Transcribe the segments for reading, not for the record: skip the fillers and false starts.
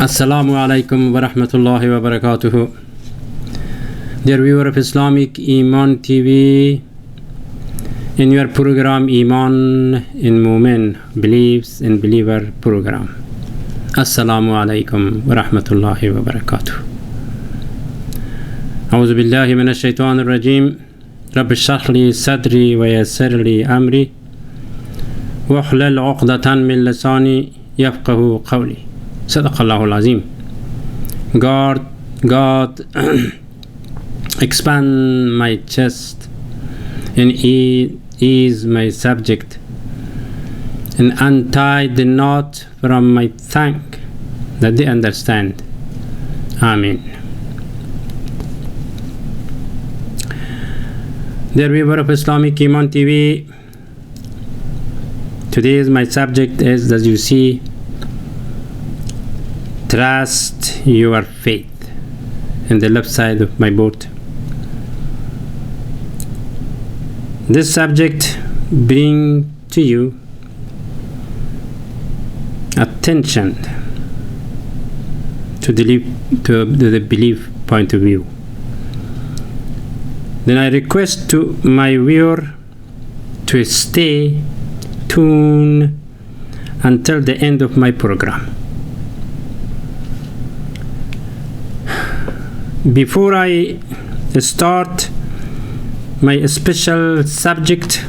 Assalamu alaikum wa rahmatullahi wa barakatuhu. Dear viewer of Islamic Iman TV, in your program Iman in Mu'min, Beliefs in Believer program. Assalamu alaikum wa rahmatullahi wa barakatuh. A'udhu billahi minash shaitanir rajim. Rabbi shrah li sadri wa yassir li amri wahlul 'uqdatan min lisani yafqahu qawli. Sadaqallahul Azim. God expand my chest and ease my subject and untie the knot from my tongue that they understand. Amen. Dear viewer of Islamic Iman TV, today's my subject is, as you see, trust your faith, in the left side of my board. This subject bring to you attention to the belief point of view. Then I request to my viewer to stay tuned until the end of my program. Before I start my special subject,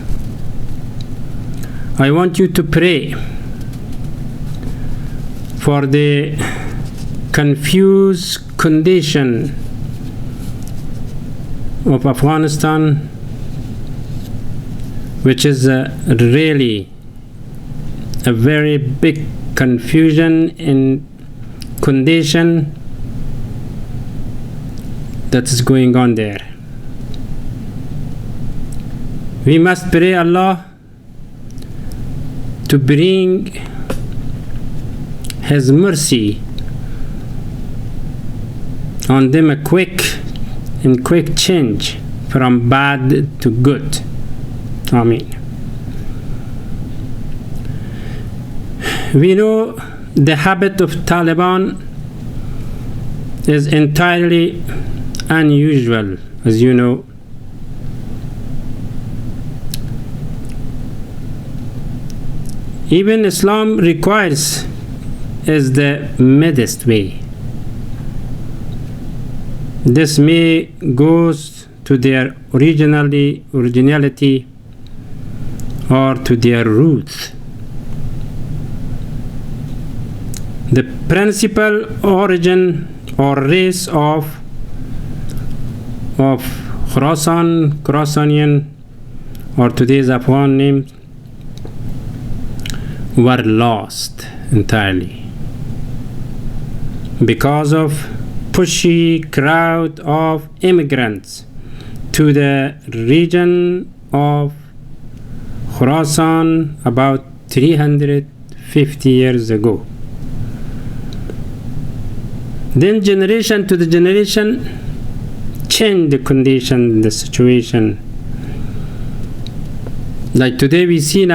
I want you to pray for the confused condition of Afghanistan, which is really a very big confusion and condition that is going on there. We must pray Allah to bring His mercy on them, a quick change from bad to good. Amen. We know the habit of Taliban is entirely unusual, as you know. Even Islam requires is the modest way. This may goes to their originality or to their roots. The principal origin or race of Khurasanian, or today's Afghan names, were lost entirely because of pushy crowd of immigrants to the region of Khurasan about 350 years ago. Then generation to the generation change the condition, the situation. Like today we see in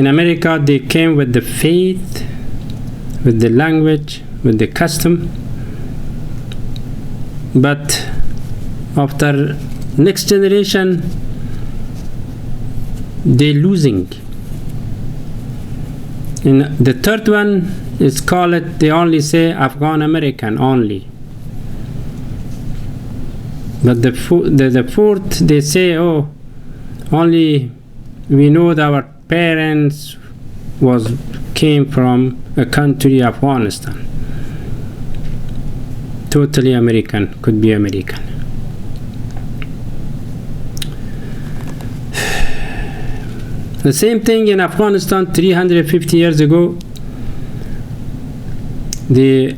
America, they came with the faith, with the language, with the custom. But after next generation, they losing. And the third one is called, they only say Afghan American only. But the fourth, they say, oh, only we know that our parents came from a country, Afghanistan. Totally American, could be American. The same thing in Afghanistan 350 years ago. The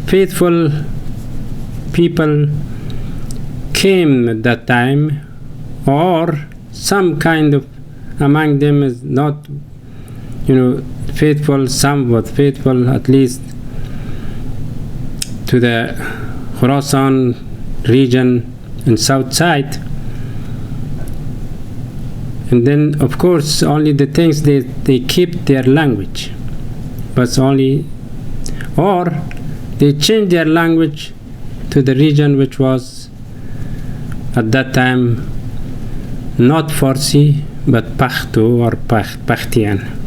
faithful people came at that time, or some kind of among them is not, faithful, somewhat faithful, at least to the Khorasan region and south side. And then, of course, only the things they keep their language, but only, or they changed their language to the region which was at that time not Farsi but Pashto or Pashtian,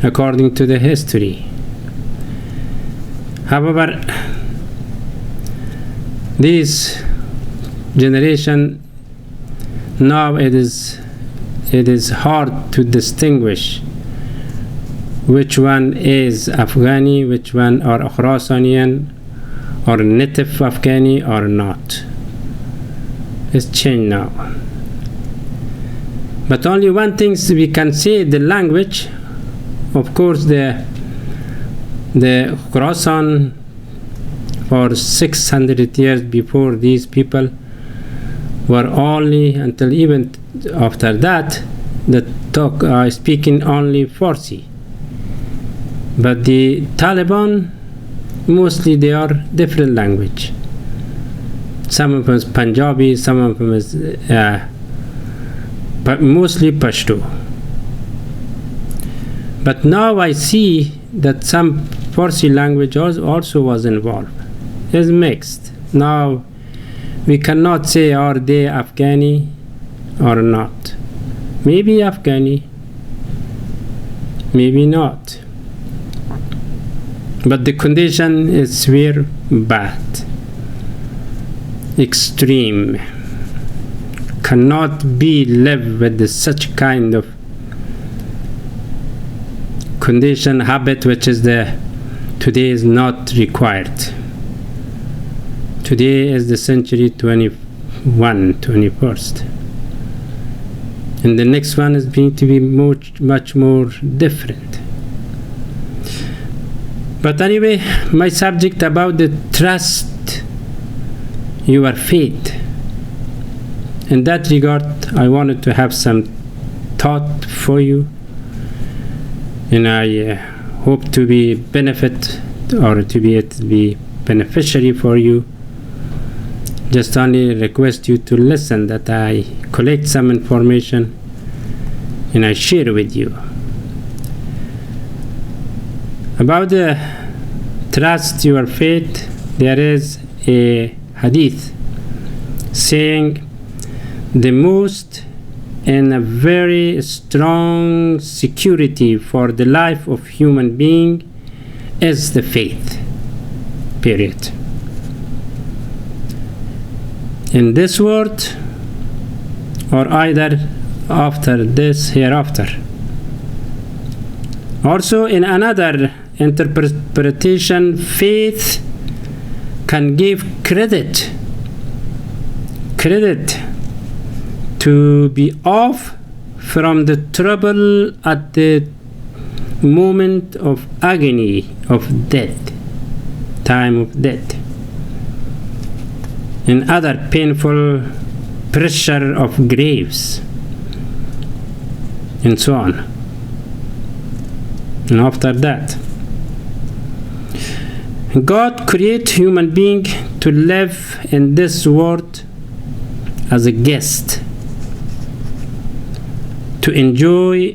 according to the history. However, this generation now it is hard to distinguish which one is Afghani, which one are Khurasanian or native Afghani or not. It's changed now. But only one thing we can say, the language. Of course, the Khorasan for 600 years before these people were only, until even after that, speaking only Farsi. But the Taliban, mostly they are different language. Some of them is Punjabi, some of them is but mostly Pashto. But now I see that some Farsi language also was involved. It's mixed. Now we cannot say are they Afghani or not. Maybe Afghani, maybe not. But the condition is very bad, extreme. Cannot be lived with such kind of condition, habit, which is today is not required. Today is the century 21st, and the next one is going to be much more different. But anyway, my subject about the trust your faith. In that regard, I wanted to have some thought for you, and I hope to be benefit or to be beneficiary for you. Just only request you to listen that I collect some information and I share with you. About the trust your faith, there is a hadith saying the most and a very strong security for the life of human being is the faith, period. In this world or either after this hereafter. Also, in another interpretation, faith can give credit to be off from the trouble at the moment of agony of death, time of death, and other painful pressure of graves, and so on. And after that, God created human being to live in this world as a guest, to enjoy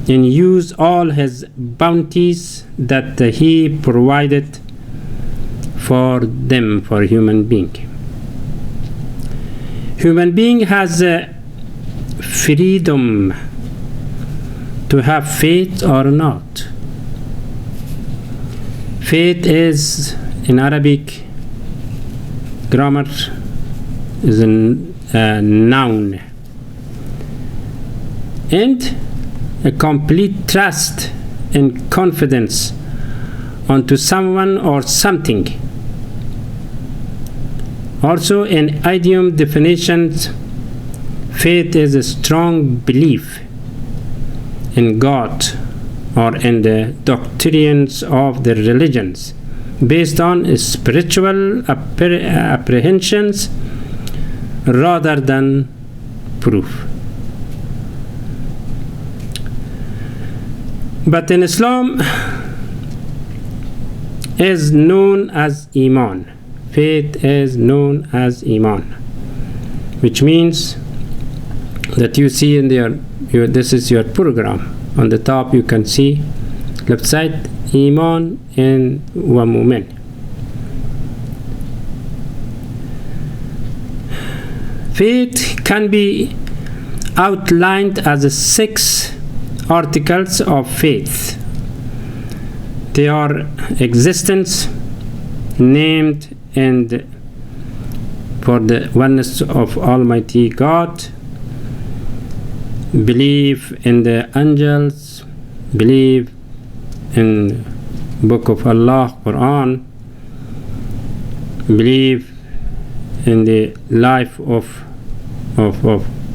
and use all his bounties that he provided for them, for human being. Human being has a freedom to have faith or not. Faith is, in Arabic grammar, is a noun, and a complete trust and confidence onto someone or something. Also, in idiom definitions, faith is a strong belief in God or in the doctrines of the religions based on spiritual apprehensions rather than proof. But in Islam is known as Iman. Faith is known as Iman, which means that you see in this is your program. On the top you can see left side إيمان ومؤمن. Faith can be outlined as 6 articles of faith. They are existence, named and for the oneness of Almighty God, believe in the angels, believe in Book of Allah, Quran, believe in the life of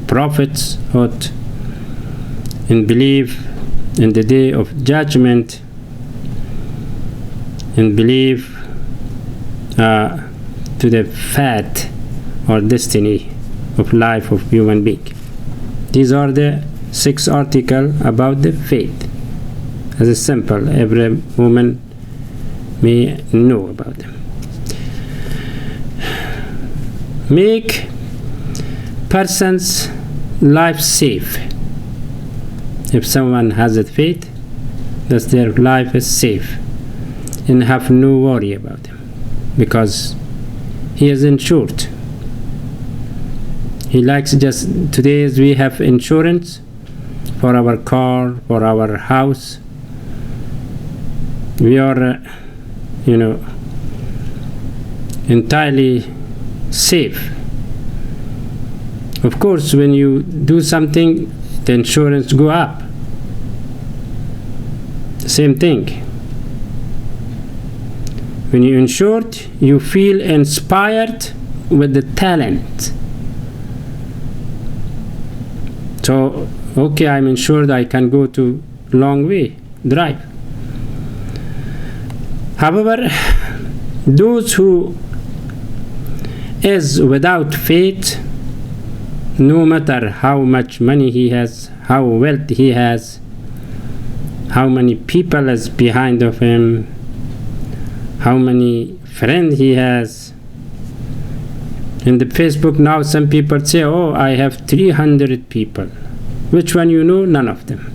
prophets, and believe in the day of judgment, and believe to the fate or destiny of life of human being. These are the 6 articles about the faith. As a simple, every woman may know about them. Make person's life safe. If someone has a faith, that their life is safe and have no worry about him, because he is insured. He likes just today we have insurance for our car, for our house. We are entirely safe. Of course, when you do something, the insurance go up. Same thing. When you insured, you feel inspired with the talent. So, okay, I'm insured, I can go to long way drive. However, those who is without faith, no matter how much money he has, how wealth he has, how many people is behind of him, how many friends he has. In the Facebook now, some people say, oh, I have 300 people. Which one you know? None of them.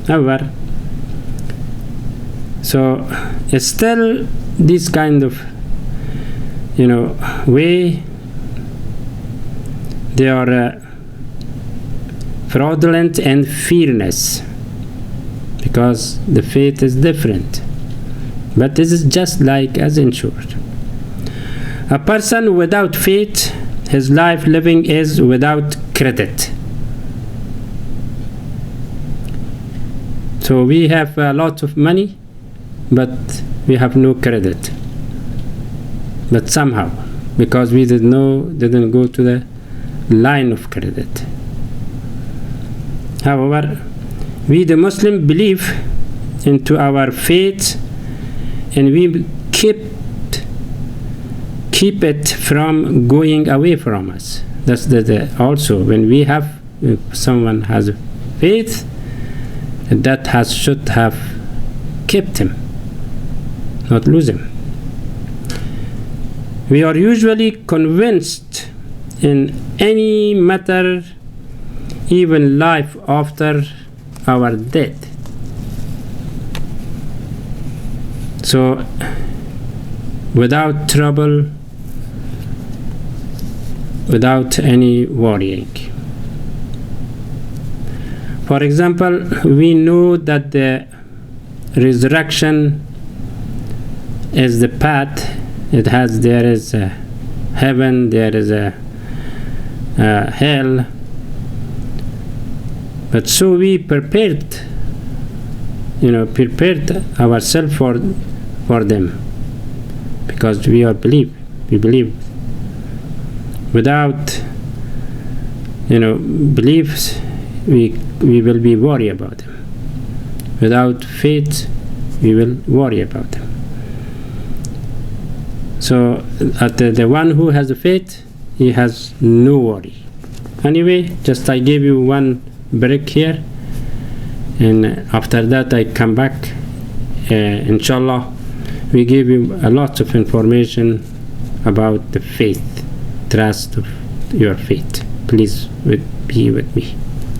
However, so still this kind of way, they are fraudulent and fearless, because the faith is different. But this is just like as insured. A person without faith, his life living is without credit. So we have a lot of money, but we have no credit. But somehow, because we didn't go to the line of credit. However, we the Muslim believe into our faith, and we keep it from going away from us. That's also when we have, if someone has faith, that should have kept him, not lose him. We are usually convinced in any matter, even life after our death. So without trouble, without any worrying. For example, we know that the resurrection is the path. There is a heaven, there is a hell. But so we prepared ourselves for them, because we believe. Without beliefs, we will be worried about them. Without faith, we will worry about them. So the one who has a faith, he has no worry. Anyway, just I gave you one break here, and after that I come back. Inshallah, we give you a lot of information about the faith. Trust of your faith. Please be with me.